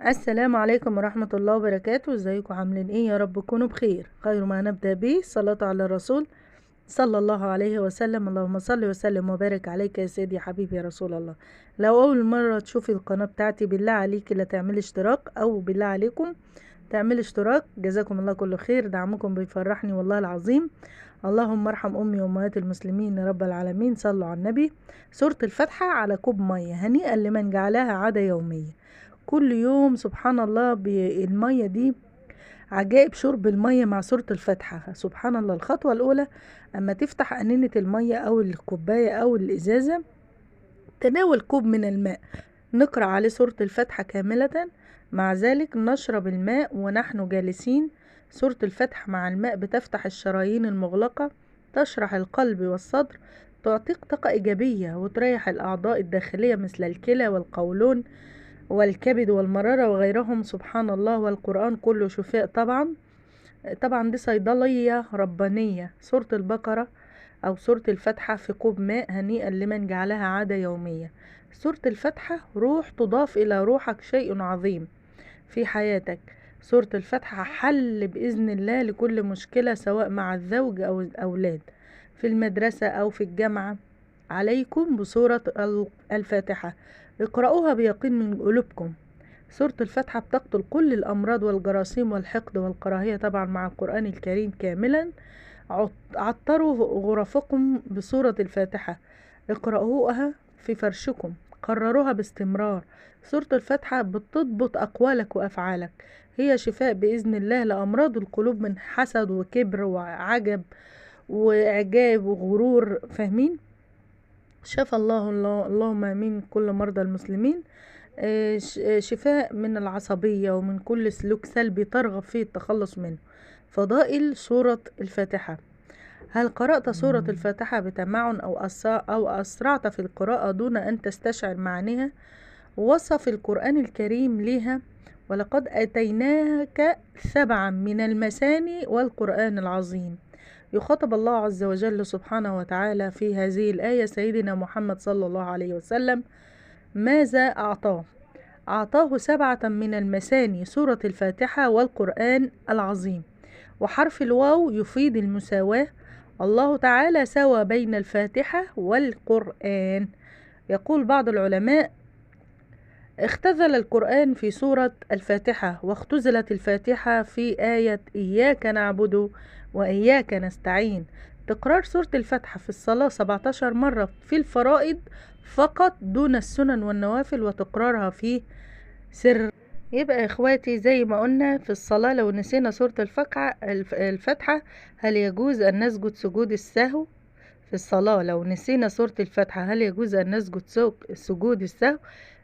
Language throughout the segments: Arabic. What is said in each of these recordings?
السلام عليكم ورحمة الله وبركاته. ازيكم عاملين ايه؟ يا رب تكونوا بخير. خير ما نبدأ به صلاة على الرسول صلى الله عليه وسلم. اللهم صل وسلم وبارك عليك يا سيدي حبيبي يا رسول الله. لو اول مرة تشوفي القناة بتاعتي بالله عليكي لا تعملي اشتراك، او بالله عليكم تعملي اشتراك. جزاكم الله كل خير، دعمكم بيفرحني والله العظيم. اللهم ارحم امي وامهات المسلمين يا رب العالمين. صلوا على النبي. سورة الفاتحة على كوب مية، هنيئا لمن جعلها عادة يومية كل يوم. سبحان الله، المية دي عجائب شرب المية مع سورة الفاتحة. سبحان الله. الخطوة الأولى، أما تفتح أنينة المية أو الكوباية أو الإزازة، تناول كوب من الماء، نقرأ عليه سورة الفاتحة كاملة. مع ذلك نشرب الماء ونحن جالسين. سورة الفاتحة مع الماء بتفتح الشرايين المغلقة، تشرح القلب والصدر، تعطيك طاقة إيجابية وتريح الأعضاء الداخلية مثل الكلى والقولون والكبد والمرارة وغيرهم. سبحان الله. والقرآن كله شفاء طبعا. طبعا دي صيدلية ربانية. سورة البقرة أو سورة الفاتحة في كوب ماء، هنيئا لمن جعلها عادة يومية. سورة الفاتحة روح تضاف إلى روحك، شيء عظيم في حياتك. سورة الفاتحة حل بإذن الله لكل مشكلة، سواء مع الزوج أو الأولاد، في المدرسة أو في الجامعة. عليكم بسورة الفاتحة، اقرأوها بيقين من قلوبكم. سورة الفاتحة بتقتل كل الأمراض والجراثيم والحقد والكراهية، طبعا مع القرآن الكريم كاملا. عطروا غرفكم بسورة الفاتحة، اقرأوها في فرشكم، قرروها باستمرار. سورة الفاتحة بتضبط أقوالك وأفعالك، هي شفاء بإذن الله لأمراض القلوب من حسد وكبر وعجب وإعجاب وغرور. فاهمين؟ شفى الله اللهم امين كل مرضى المسلمين. شفاء من العصبية ومن كل سلوك سلبي ترغب فيه التخلص منه. فضائل سورة الفاتحة. هل قرأت سورة الفاتحة بتمعن أو أسرعت في القراءة دون أن تستشعر معانيها؟ وصف القرآن الكريم لها: ولقد آتيناك 7 من المثاني والقرآن العظيم. يخاطب الله عز وجل سبحانه وتعالى في هذه الآية سيدنا محمد صلى الله عليه وسلم. ماذا أعطاه؟ أعطاه 7 من المثاني، سورة الفاتحة والقرآن العظيم. وحرف الواو يفيد المساواة. الله تعالى سوى بين الفاتحة والقرآن. يقول بعض العلماء: اختزل القرآن في سورة الفاتحة، واختزلت الفاتحة في آية إياك نعبد وإياك نستعين. تكرار سورة الفاتحة في الصلاة 17 مرة في الفرائض فقط دون السنن والنوافل، وتكرارها في سر. يبقى يا اخواتي زي ما قلنا في الصلاة، لو نسينا سورة الفاتحة هل يجوز أن نسجد سجود السهو؟ في الصلاة لو نسينا سورة الفاتحة هل يجوز أن نسجد سجود السهو؟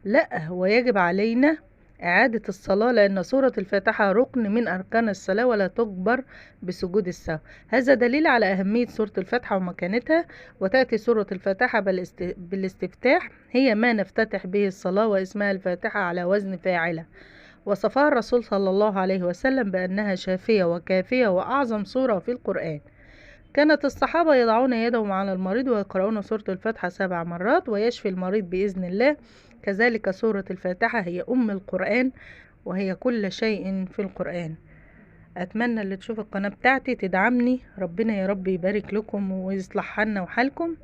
لا، هو يجب علينا إعادة الصلاة، لأن سورة الفاتحة ركن من أركان الصلاة ولا تجبر بسجود السهو. هذا دليل على أهمية سورة الفاتحة ومكانتها. وتأتي سورة الفاتحة بالاستفتاح، هي ما نفتتح به الصلاة، واسمها الفاتحة على وزن فاعلة. وصفها الرسول صلى الله عليه وسلم بأنها شافية وكافية وأعظم سورة في القرآن. كانت الصحابة يضعون يدهم على المريض ويقرؤون سورة الفاتحة 7 مرات ويشفي المريض بإذن الله. كذلك سورة الفاتحة هي أم القرآن، وهي كل شيء في القرآن. أتمنى اللي تشوف القناة بتاعتي تدعمني. ربنا يا رب يبارك لكم ويصلح حالنا وحالكم.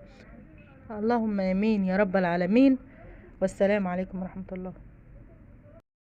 اللهم آمين يا رب العالمين. والسلام عليكم ورحمة الله.